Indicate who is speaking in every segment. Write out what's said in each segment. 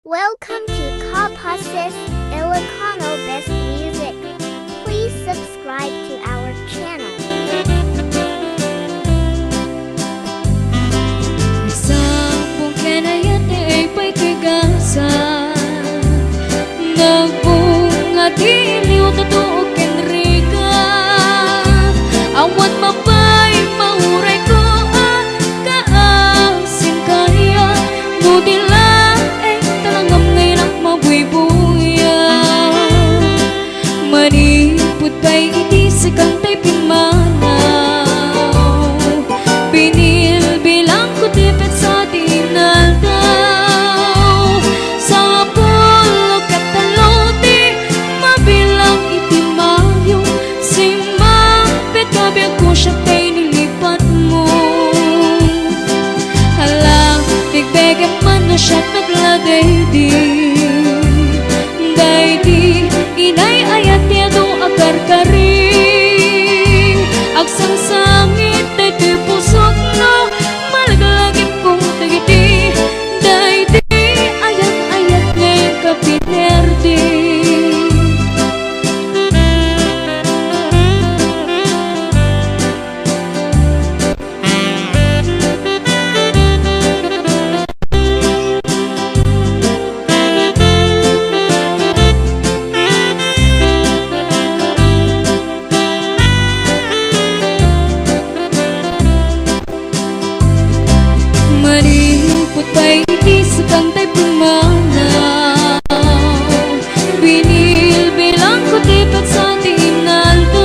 Speaker 1: Welcome to Kapas's Ilocano Best Music. Please subscribe to our channel.
Speaker 2: Sampung kenayate ay pa'y kagasa Nagbunga diliw tatuog kenriga Awat mapay mauray ko kaasin kaya Nudila ay talangam ngayon mabuy-buya Manipod pa'y iti sa kantay pinmanaw Binilbilang ko tipet sa dinaldaw Sa pulog at talote mabilang iti mayo Simampet kabiag ko siya kay nilipat mo Halang bigbegan man na siya nagladay-di Day-di inay ayat niya do agar-kari Agsangsangit day-di pusok no Malagalagip kong tagiti Day-di ayat-ayat ngayon kapinerdi Manipot pa'y iti sa kantay pumanaw Binilbilang ko tipet sa dinaldaw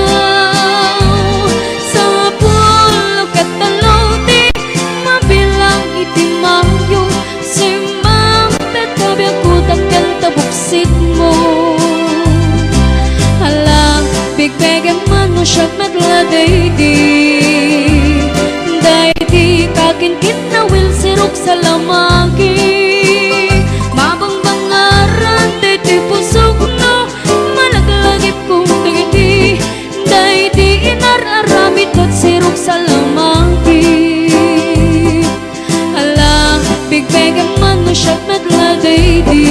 Speaker 2: Sa pulog at talote mabilang iti mayo Simampet kabiag ko takyan tabuksit mo Halang bigbegan man mo siya nagladay-di Day-di kakinkit na will sirok sa lamagi Mabang-bangaran day-di pusok no Malaglagip kong tagiti Day-di inar-aramit at sirok sa lamagi Alam, bigbegan man no siya nagladay-di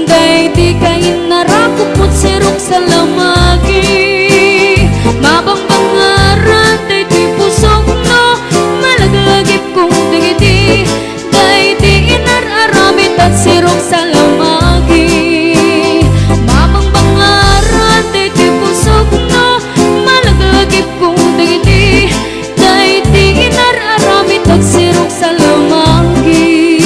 Speaker 2: Day-di kain narakupot sirok sa lamagi Mabang-bangaran day-di pusok no Malaglagip kong tagiti Day-di inar-aramit at sirok sa lamagi Mabang-bangaran day-di pusok no Malaglagip kong tagiti Day-di inar-aramit at sirok sa lamagi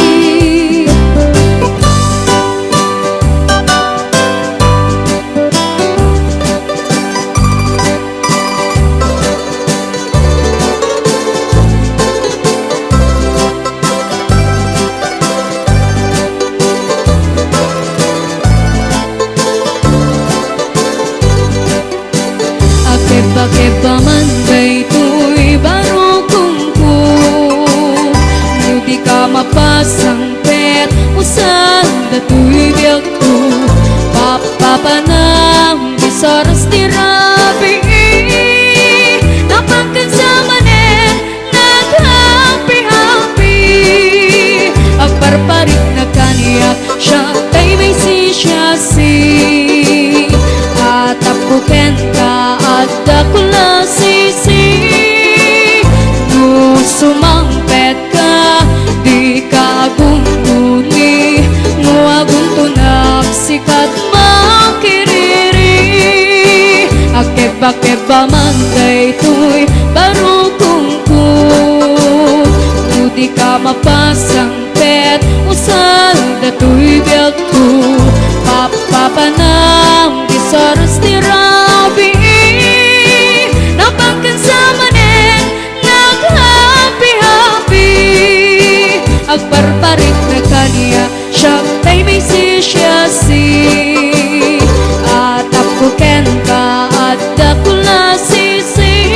Speaker 2: Keba man bay tuy baro kungku Nudi ka mapasang pet Usan da tuy biag tu Papapanang bisaras tirabi Napangkan sa manen naghapi-hapi Agparparik na kaniyak siya tay may sisyasi Atapuken ka at dakula sisi No sumampet ka di ka aguntuni No aguntunak sikat makiriri Akeba-keba man daytoy baro kungku Di ka mapasang pet Usal datoy biag tu Papapanang bisaras ni Rabi Napangkan sa manen naghapi-hapi Agparparik na kaniya siya tay may sisyasi At apuken ka at dakula sisi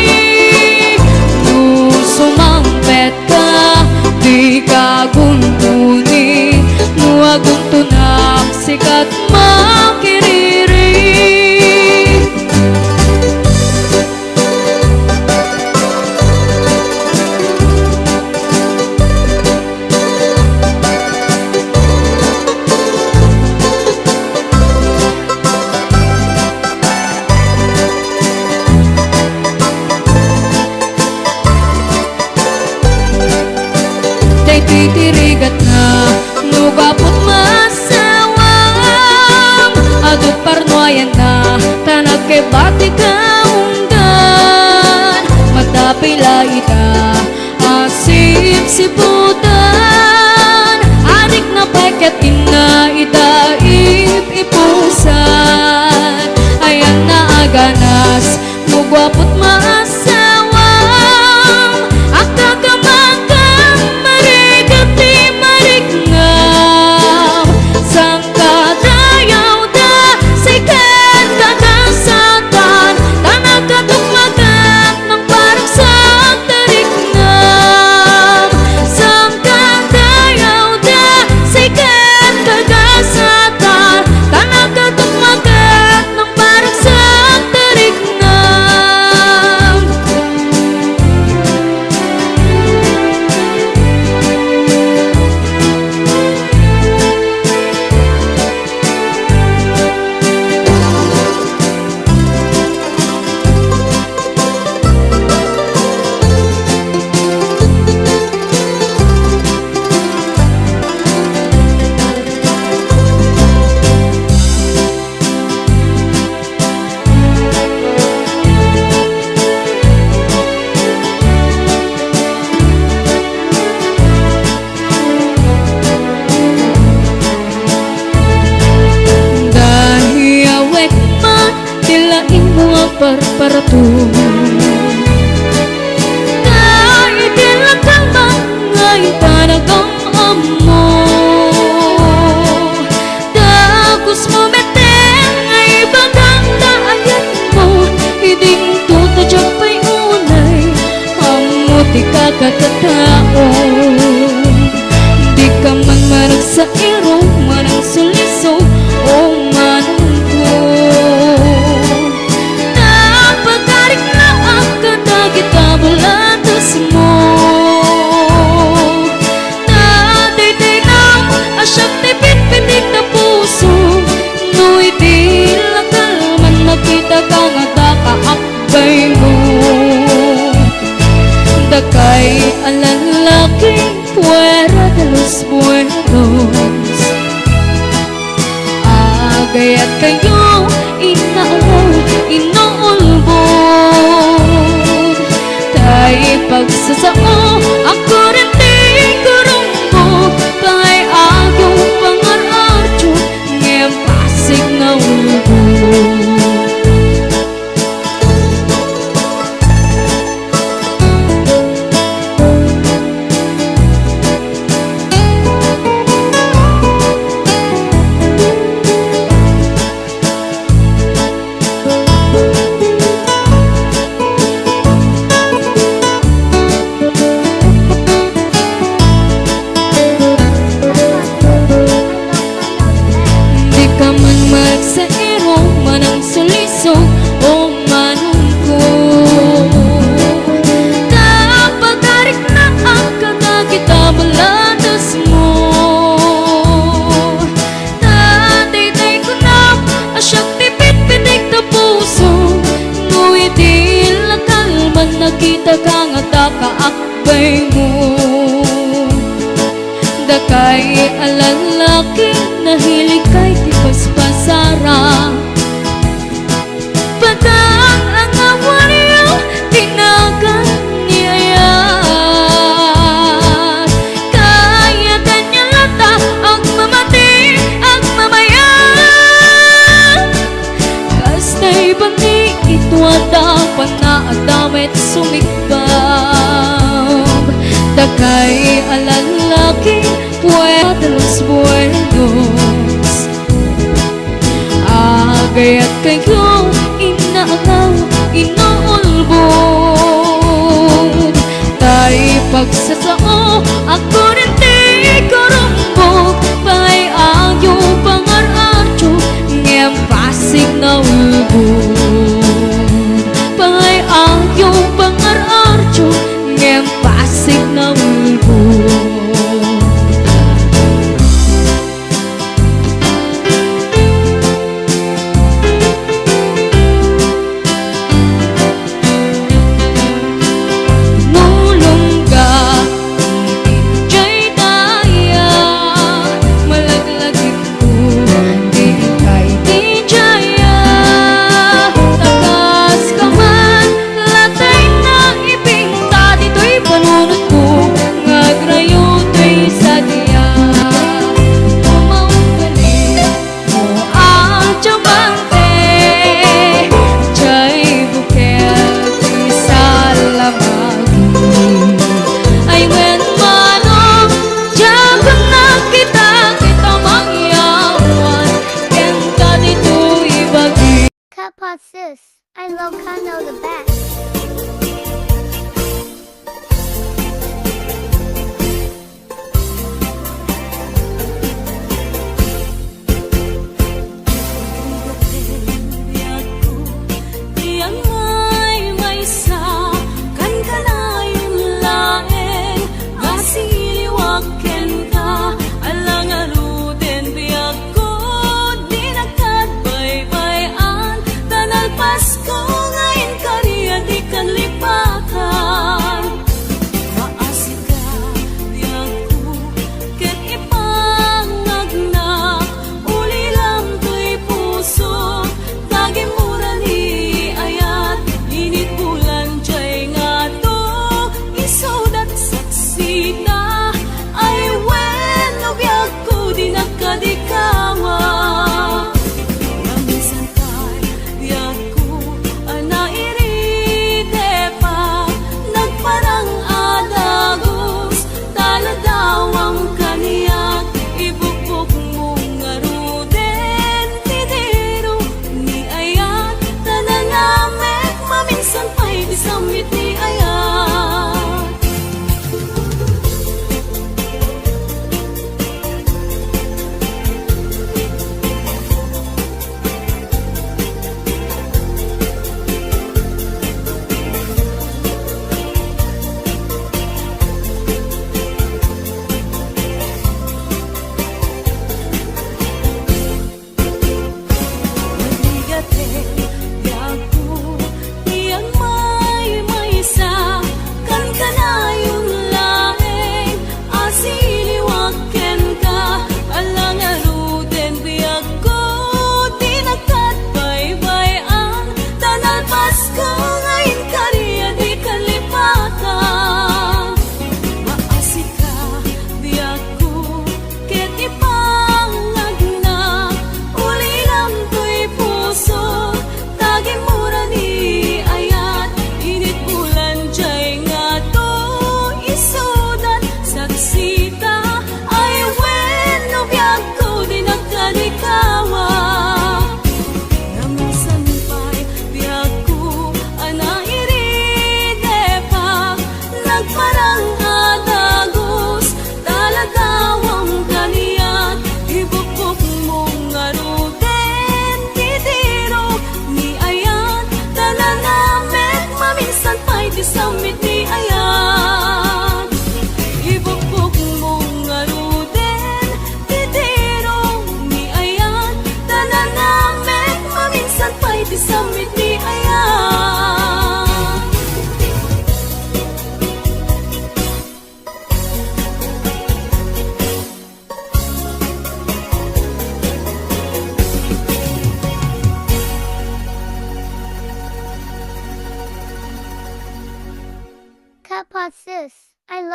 Speaker 2: No sumampet ka di ka guntuni No aguntunak sikat makiriri parparatu Naitilang mga itanagam amo Dagus mo meteng ay bagang daayat mo Hiding tutajak pa'y unay Amo di ka kakatao Di ka man manag sa iro Manang suliso o manang ko Napagarik na ang kadagit abulatas mo Nadayday ng asyap tipid pinig na puso No'y di lakal man makita ka nga kakaakbay mo Dakay ang lalaking puwera de los buenos Agayat kayo inaalaw, inuulbog Tay pagsasao, ako rin di kurumbo Pangay agong pangaradyo, ngayon pasig na ulbog Nakita ka nga takaakbay mo Dakay alalaki nahilig kay tipaspasara Padang ang awaryo tinagan niya Kaya kanya lata ang mamati ang mamayan Kastay bangi ito dapat na damit sumikbab Dakay alalaki puwera de los buenos Agayat kayo inaalaw, inuulbog Tay pagsasao, ako rin di kurumbog Pangay agyo pangaradyo, ngayon pasig na ulbog Pangay agyo pangaradyo, ngayon pasig na ulbog
Speaker 1: Sis, I love Kano the best.
Speaker 3: Pasko ngayon kariyan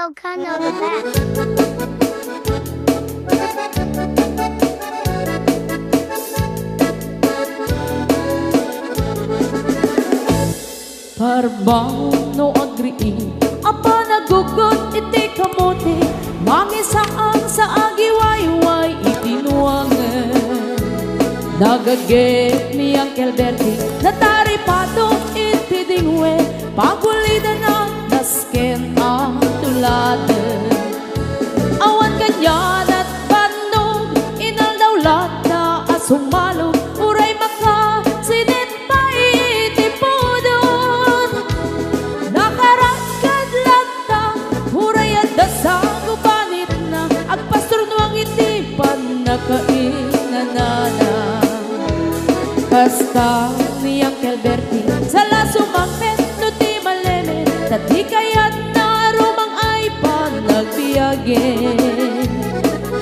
Speaker 1: Ilocano the best.
Speaker 2: Parbaon no agrii apa nagugot iti kamote mangisaang sa agiwayway itinuangan nagaget ni Uncle Bertie natari pato iti dingwe pagulida na nasken ang tuladan awan kanyan at panog inaldawlat na asumalo uray maka sinit pa iti pudon nakarakad lagta uray at dasang ubanit na agpastor nuang iti panakainanana kasta ni Uncle Bertie sala sumakmet no ti maleme tati kayat na rumang ay panagbiyagen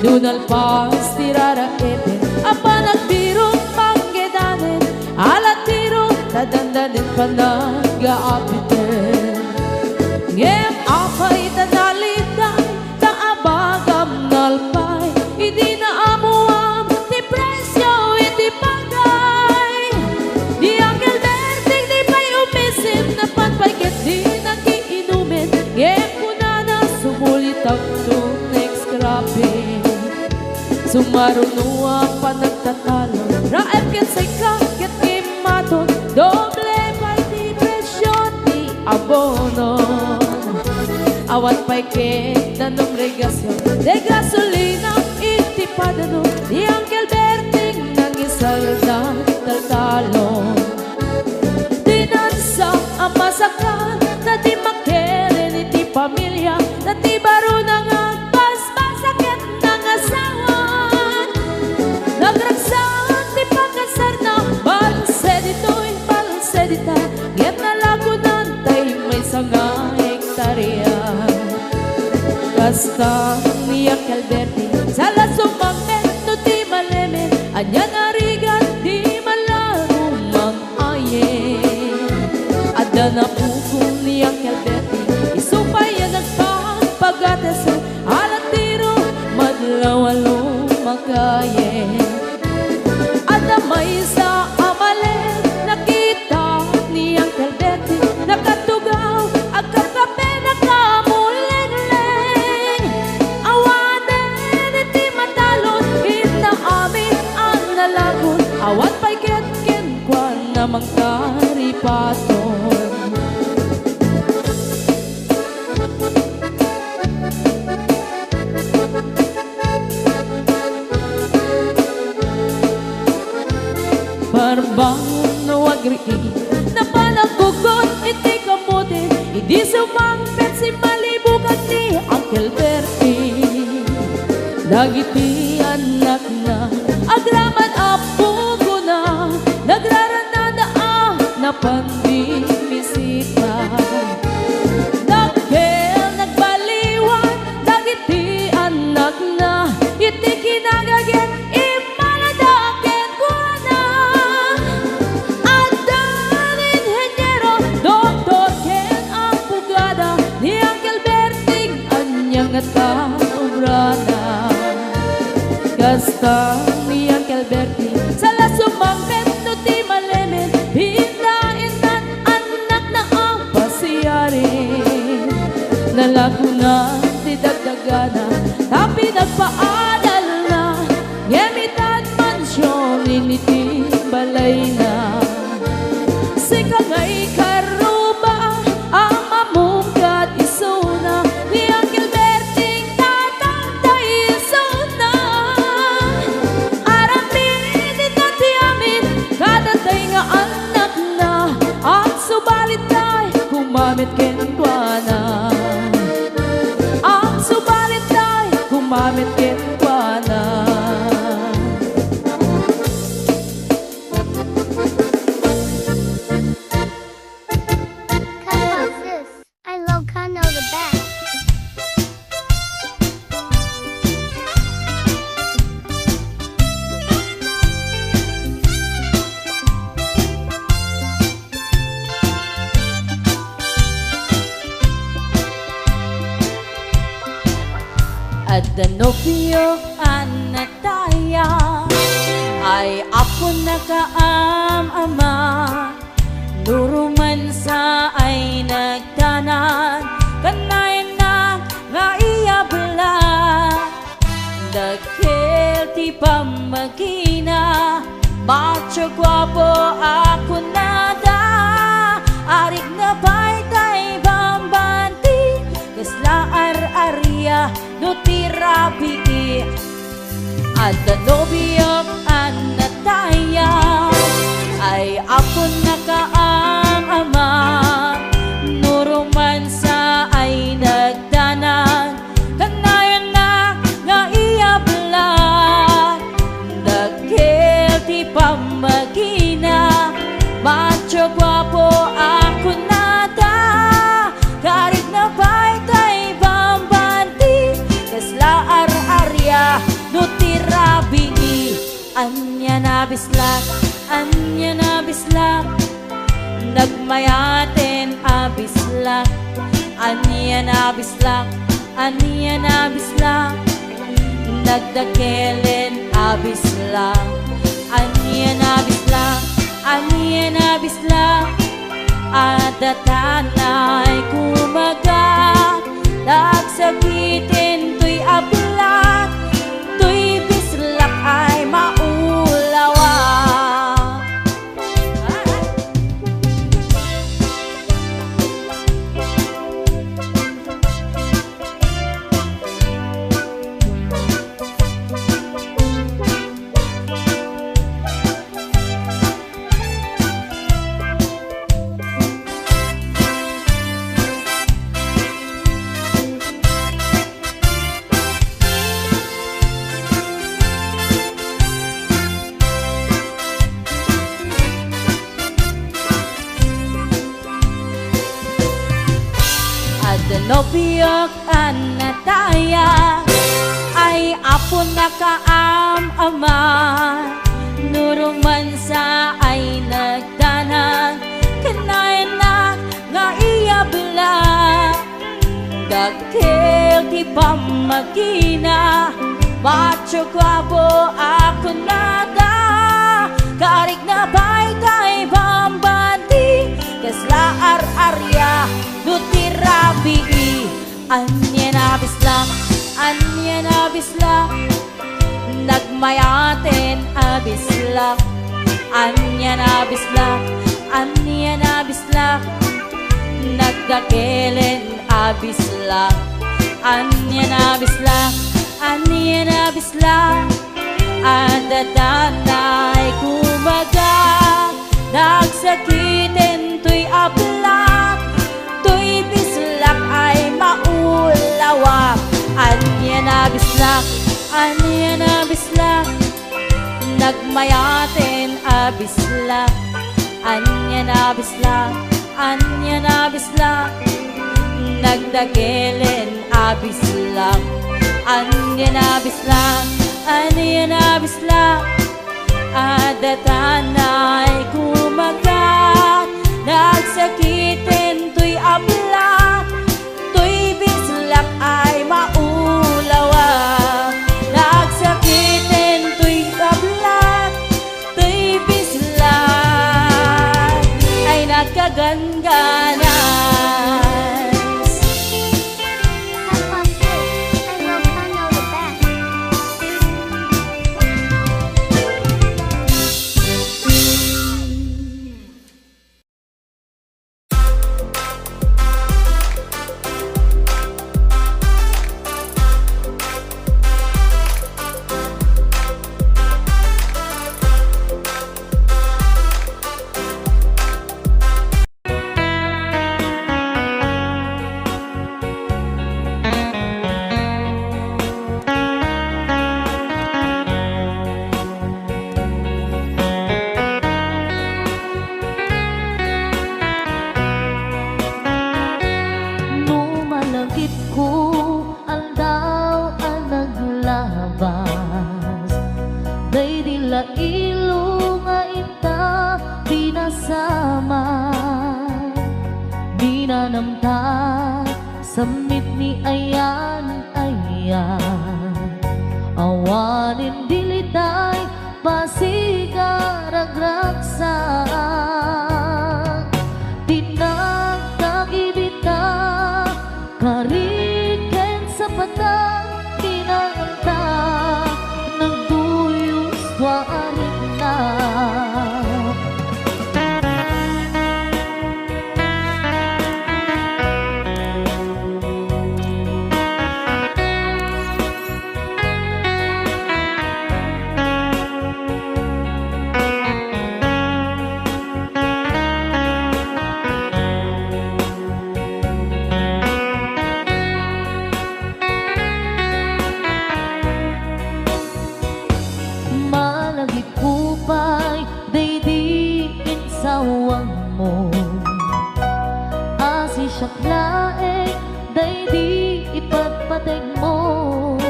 Speaker 2: dunal pas tirara ete apa nagbiro panggedanen alatiro tadandanen panagaapiten ngem apay tanalitan taabagam nalpay idi na amuam ti presyo iti pagay di Uncle Berting di pa'y umisim na panpayket di nakiinumin ngem kunana sumulit ang next grabe sumarunua pa nagtatalo raep ket say kaket kimaton doble pa'y di presyo ti abono awat pa'y ket nanong regasyon de gasolina iti padano di Uncle Berting nangisalda taltalon dinansa ang masakan na di makeren iti pamilya na di baro nang agpaspasaket ng asawan nagragsak ti pagkasar na balsedito'y balsedita ngem nalagunan tay may sanga hektarya kasta ni Uncle Bertie sala sumakmet no ti malemen anya narigat di malarumang ayen adda na puko ni Uncle Bertie isupay ang nagpapagates alatiro madlawalo makayen adda may sa amalen nakita ni Uncle Bertie nakatugaw agkakape nakamuleng-leng awanen iti matalon inaamin ang nalagon awat pa'y ketken kwan namang karipaton parbangon no agrii na panagugot iti kamote idi sumangpet si malibugan ni Uncle Bertie dagiti anak na agraman apugo na nagraranada na pandimisita nagkel nagbaliwan dagiti anak na iti kinagaget imaladaken ko na adan inhenyero doktor ken ang pugada ni Uncle Berting anyang ataurana kasta ni Uncle Bertie sala sumangpet no ti malemen hindaintan anak na ang pasiyarin nalaguna ti dagdagana tapi nagpaadal na ngemitan mansyon initi balay na sikangay karuba ang mamungkat isuna ni Uncle Berting tatangtay isuna aramin itati amin kadatay nga anak na ang subalit tay kumamit kenkwana ang subalit tay kumamit kenkwana nobyo anataya ay ako nakaam-ama, nuruman sa ay nagtanan, kanay na nga iyabla, dagkel ti pamagina, macho guwapo ako nada, arik na baytay bambanti, kasla ar-arya no tirabi, at nobyo anataya ay ako nakaam-ama, nuruman sa ay nagdanan, kanayan na nga iyablan, dagkel ti pamagina, macho guwapo ako nada, karig na baytay bambanti, kasla ar-arya no tirabi, anya na bislak, anya na bislak, nagmayaten abislak, anya na bislak, anya na bislak, nagdakelen abislak, anya na bislak, anya na bislak, adatanay kumaga, nagsakitin tuy ablak, tuy bislak ay maulawa. Nobyo anataya ay apo nakaam-ama, nuruman sa ay nagdanan, kanayan na nga iyabla, dagkel ti pamagina, macho guwapo ako nada, karig na baytay bambanti, kasla ar-arya no tirabi, anya na bislak, anya na bislak, nagmayaten abislak, anya na bislak, anya na bislak, nagdakelen abislak, anya na bislak, anya na bislak, adatanay kumaga, nagsakitin tuy ablak, tuy bislak ay maulawa, anya na bislak, anya na bislak, nagmayaten abislak, anya na bislak, anya na bislak, nagdakelen abislak, anya na bislak, anya na bislak, adatanay kumaga, nagsakitin tuy ablak, tuy bislak ay maulawa, nagsakitin tuy ablak, tuy bislak ay nagkagangganas.
Speaker 1: Have fun too. Ilocano the best.
Speaker 2: Numalagit ko aldaw ang naglabas, day dila ilo nga ita pinasama, binanamta samit ni ayan ayan, Wanin dilitay pasigaragraksak tinagkagibita kariken sa patang kinanganta nagduyos warin na. Sawang mo asisyak laeng daydi ipagpateg mo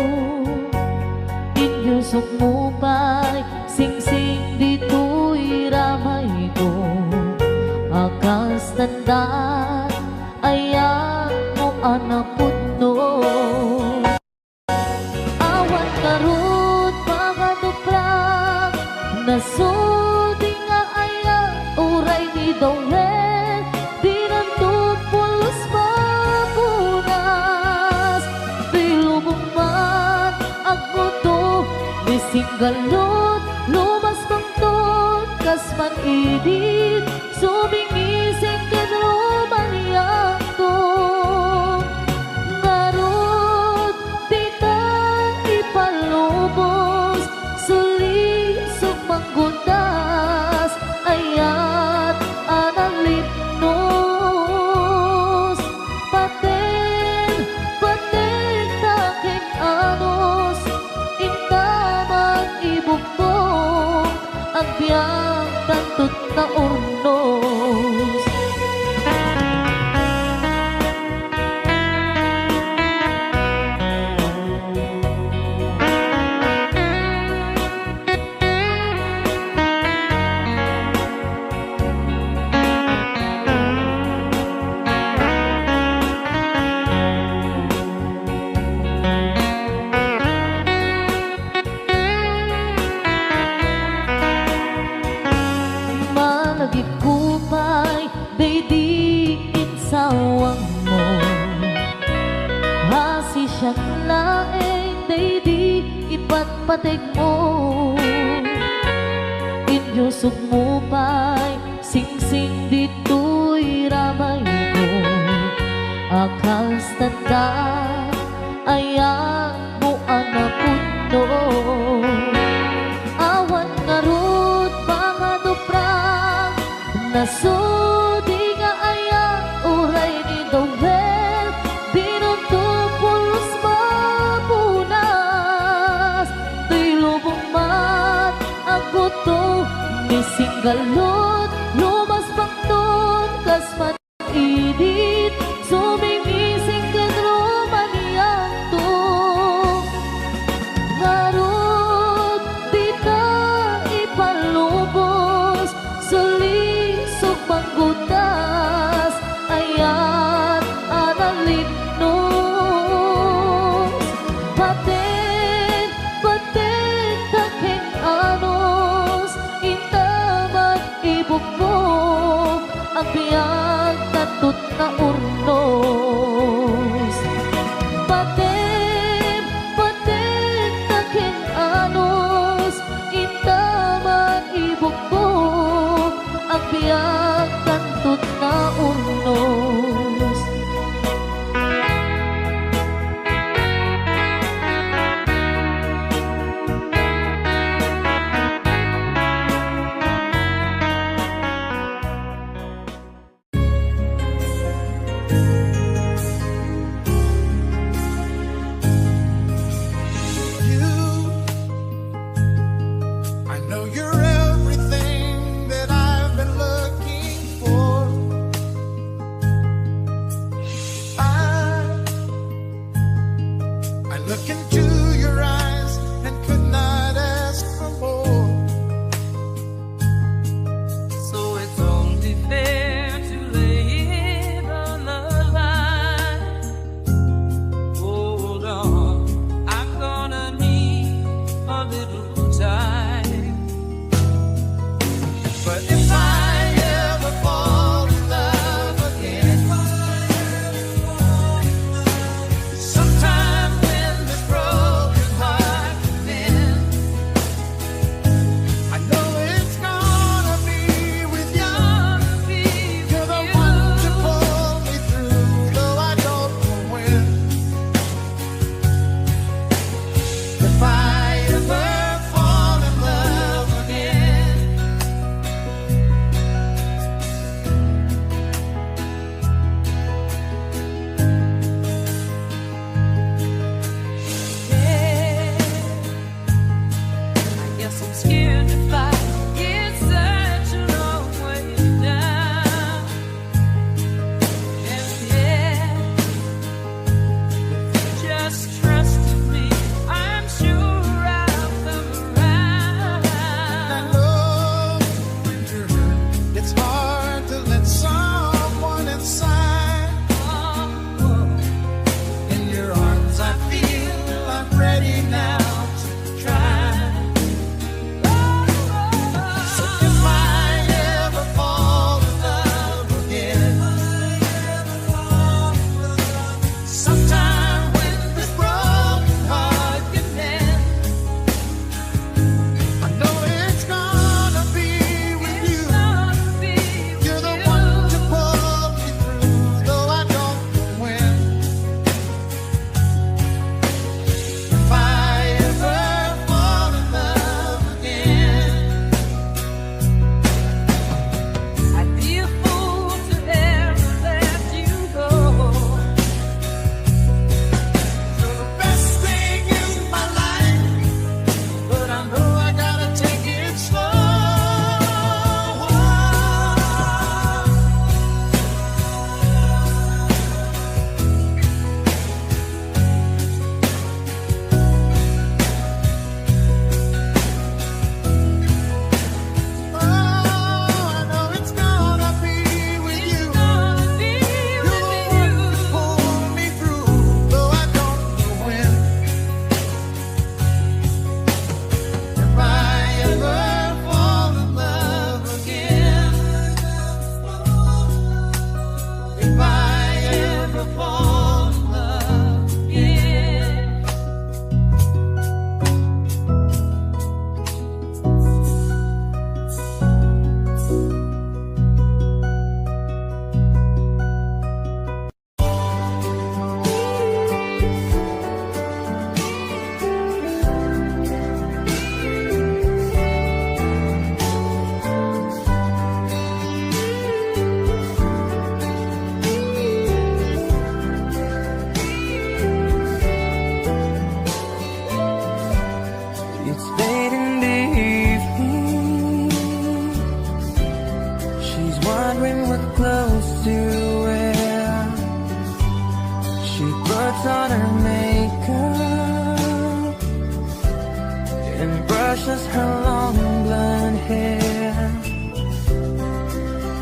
Speaker 2: inyusok mo pa'y singsing dito'y ramay ko akas tandaan ayan mo anapot no awan karot pakatuprak nasudi nga ayan uray ni Dawel di nantupulos mapunas di lumumman ako to di singgalot lumas bangtot kasman idit sumingising kadrumaniyang to ngarot di ta ipalubos suli sumanggundas ayat analipnos paten taking anos intaman ibugtong ang biyang tantut na urnos. Malagip kupay daydi insawang mo hasisyak laeng daydi ipatpateg mo inyusok mo pa'y singsing dito'y ramay ko akas tanda ayan mo anapot no awan ngarot pangaduprak nasudi nga ayan uray ni Dawel di nantupulos mapunas di lubungmat ako to ni singgalot lumas pangton kasman idit sumingising kadrumaniyang to ngarot di ta ipalubos suli sumanggundas ayat analipnos paten taking anos intaman ibugmok ang biyang tatut na urnos paten taking anos intaman ibugmok ang biyang tatut na urnos.
Speaker 3: I know you're everything that I've been looking for. I look into your eyes and could not ask for more.
Speaker 4: So it's only fair to lay it on the line. Hold on, I'm gonna need time. But if I ever fall in love again, sometime when this broken heart can mend, I know it's gonna be with you. You're the one to pull me through, though I don't know when. If I ever fall in love again, I guess I'm scared to fly. It's such a long way down. And yeah, just trusted me, I'm sure I'll come around. I know when you're hurt, it's hard to let someone inside. In your arms, I feel I'm ready now to try. So if I ever fall in love again, sometime when this broken heart can mend, I know it's gonna be with you. You're the one to pull me through, though I don't know when. If I ever fall in love again, I'd be a fool to ever let you go. You're the best thing in my life, but I know I gotta take it slow. Oh, I know it's gonna be with you. You're the one to pull me through, though I don't know when. If I ever fall in love again, if I ever fall in love again.
Speaker 5: It's late in the evening. She's wondering what clothes to wear. She puts on her makeup and brushes her long blonde hair.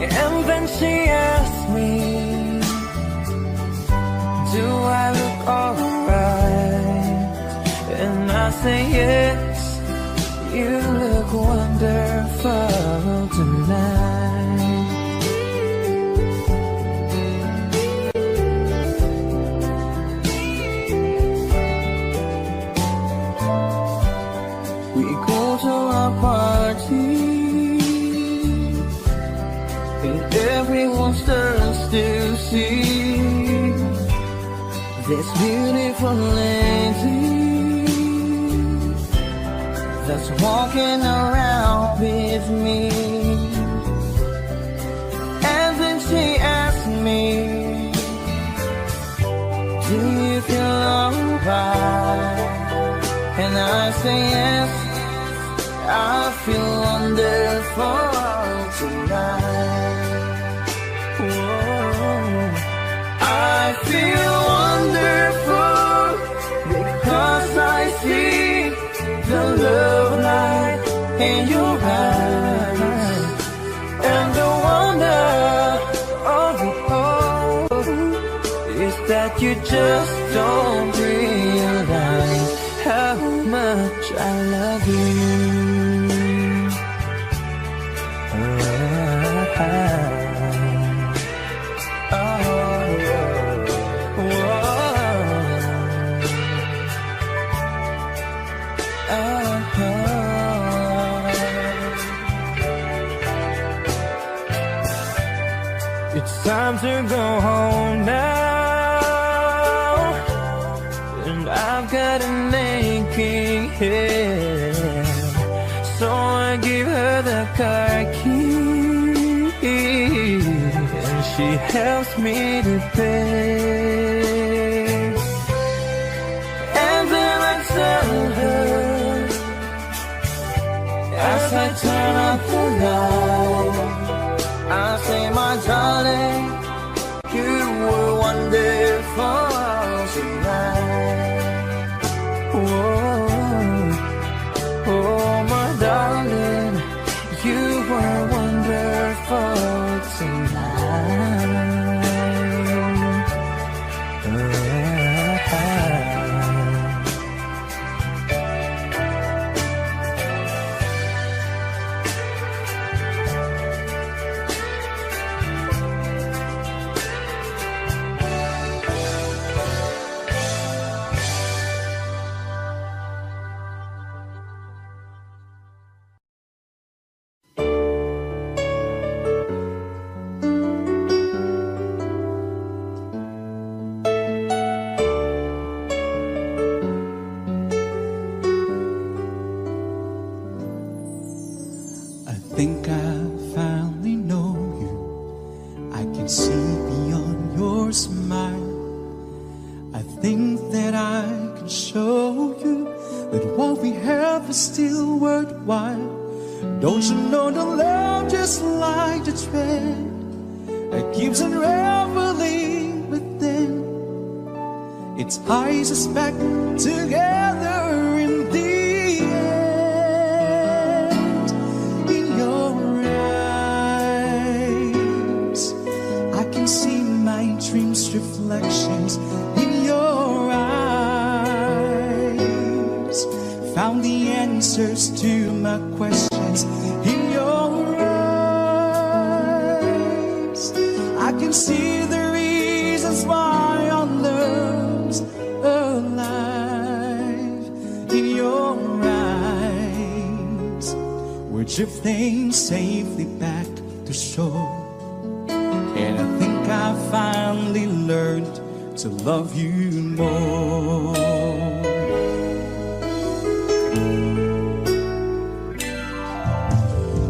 Speaker 5: And then she asks me, do I look alright? And I say yes, you look wonderful tonight. We go to a party, and everyone starts to see this beautiful lady that's walking around with me. And then she asked me, do you feel alright? And I say yes, I feel wonderful tonight. Whoa. I feel wonderful because I see the love light in your eyes, and the wonder of it all is that you just don't realize how much I love you. It's time to go home now, and I've got an aching head. So I give her the car key, and she helps me to pay. And then I tell her, as I turn up the light, I say, my darling, you were wonderful tonight. Oh, oh, my darling, you were wonderful tonight.
Speaker 6: I think I finally know you. I can see beyond your smile. I think that I can show you that what we have is still worthwhile. Don't you know the love just like the thread that keeps unraveling within? It ties us back together in the end. In your eyes, I can see my dreams' reflections. In your eyes, found the answers to my questions. In your eyes, I can see the reasons why our love's alive. In your eyes, we're drifting safely back to shore, and I think I finally learned to love you more.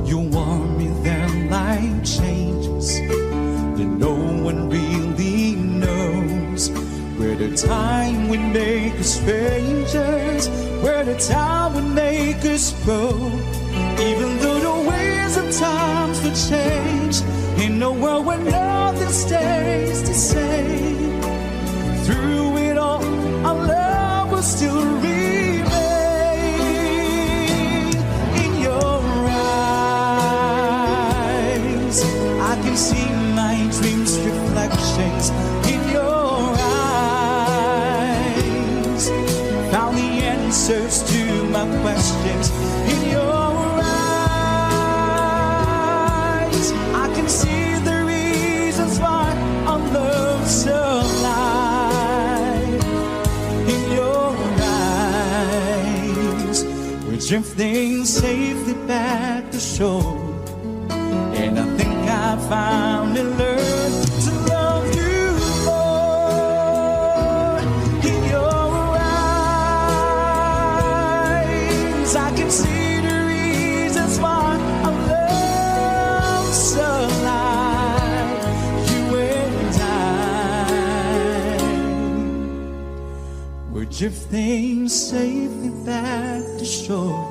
Speaker 6: You warn me that life changes, that no one really knows, where the time would make us strangers, where the time would make us grow. Even though the ways of times will change, in a world where nothing stays the same, through it all, our love will still remain. In your eyes, I can see my dreams' reflections. In your eyes, found the answers to my questions. In your eyes, I can see the reasons why our love's alive. In your eyes, we're drifting safely back to shore, and I think I finally learned to love you more. In your eyes, I can see the reasons why our love's alive. You and I, we're drifting safely back to shore,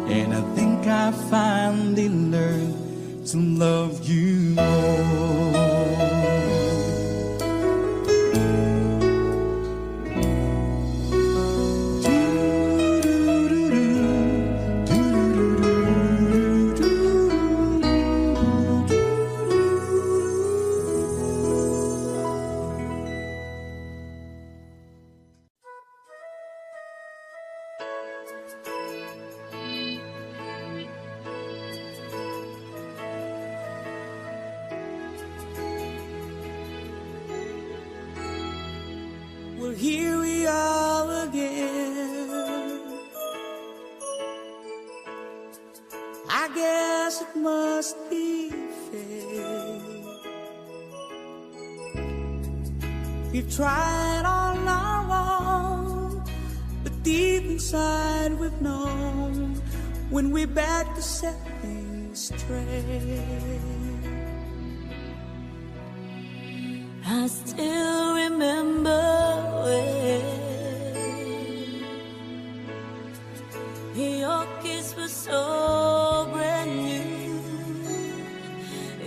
Speaker 6: and I think I finally learned to love you more.
Speaker 5: Well, here we are again. I guess it must be fate.
Speaker 7: We've tried on our own, but deep inside we've known when we're back to set things straight. I still remember when your kiss was so brand new.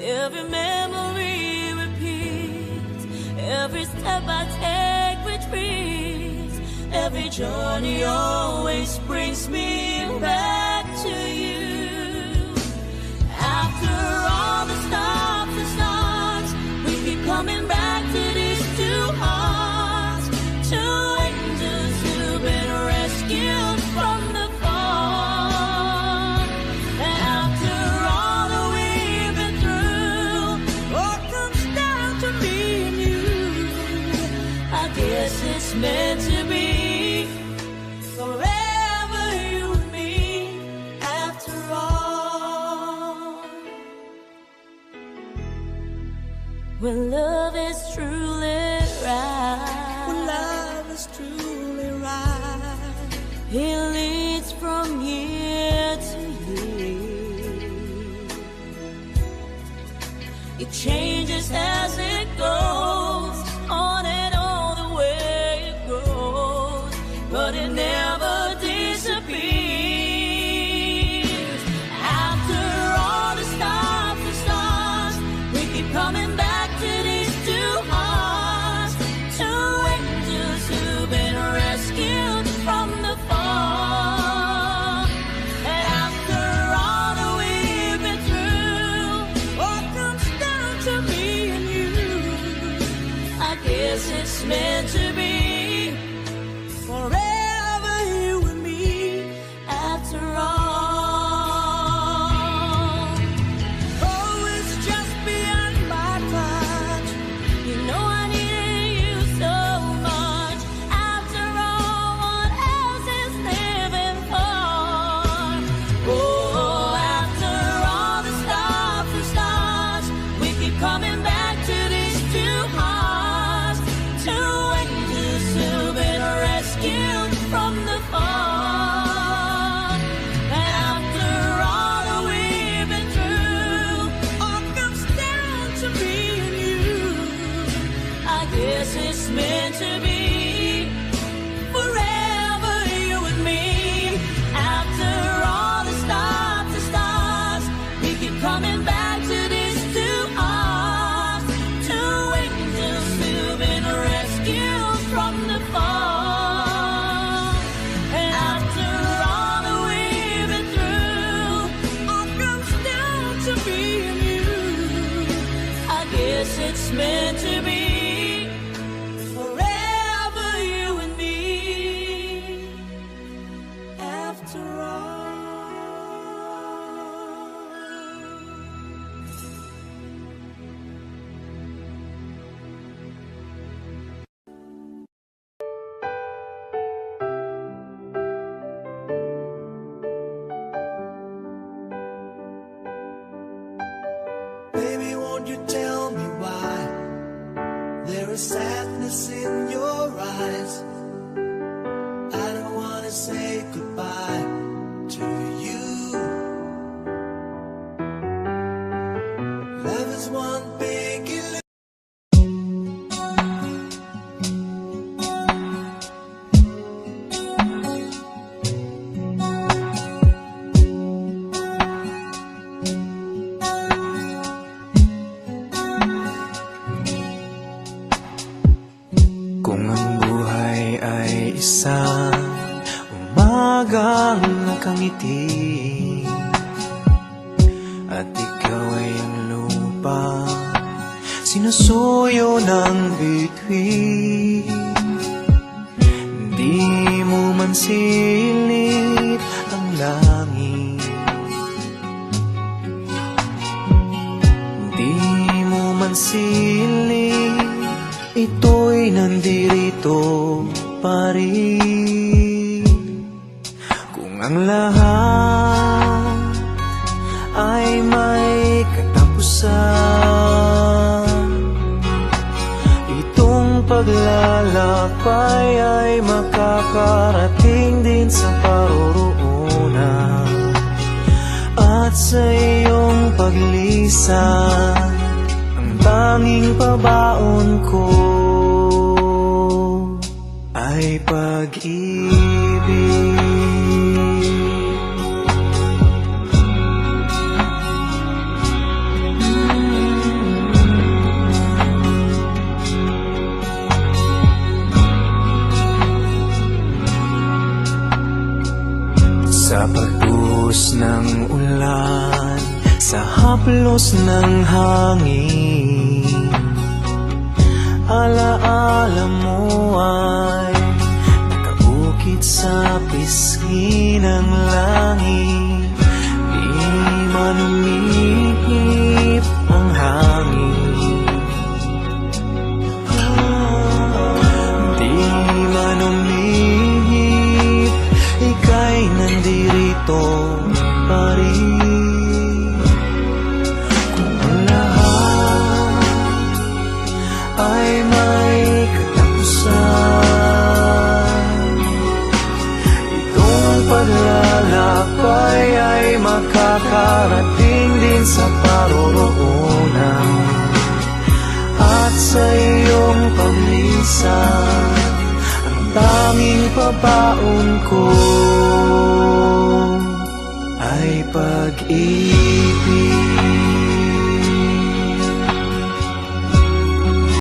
Speaker 7: Every memory repeats, every step I take retreats, every journey always brings me back to you. After all the stops and starts, we keep coming back to these two hearts, two angels who've been rescued from the fall. And after all that we've been through, what comes down to me and you, I guess it's meant to be. Forever you and me, after all. When love is truly right, when love is truly right, it leads from year to year. It changes as it goes, on and on the way it goes, but it never disappears. After all the stops and starts, we keep coming back to these two hearts, two angels who've been rescued from the fall. And after all that we've been through, what comes down to me and you, I guess it's meant to be. Forever you and me, after all. Oh, it's just beyond my touch. You know I needed you so much. After all, what else is living for? Oh, after all the stops and starts, we keep coming back to these two hearts, two angels who've been rescued from the fall. And after all that we've been through, all comes down to me and you, I guess it's meant to be. Forever you and me, after all the stops and starts, we keep coming back to these two hearts, two angels who've been rescued from the fall. And after all that we've been through, all comes down to me and you, I guess it's meant to be. Forever you and me, after all.
Speaker 6: Baby, won't you tell me why there is sadness in your eyes? I don't wanna say goodbye to you. Love is one big illusion. Kung ang buhay ay isang umagang nakangiti, at ikaw ay ang lupa sinusuyo ng bituin, di mo man silip ang langit, di mo man silip, ito'y nandirito pa rin. Kung ang lahat ay may katapusan, itong pag
Speaker 5: lakbay ay makakarating din sa paroroonan. At sa iyong paglisan, ang tanging pabaon ko ay pag-ibig. Sa pagbuhos ng ulan, sa haplos ng hangin, alaala mo ay nakaukit sa pisngi ng langit. Di man umihip ang hangin, di man umihip, ika'y nandirito pa rin. Kung lahat ay may katapusan, itong paglalakbay ay makakarating din sa paroroonan. At sa iyong paglisan, ang tanging pabaon ko ay pag-ibig.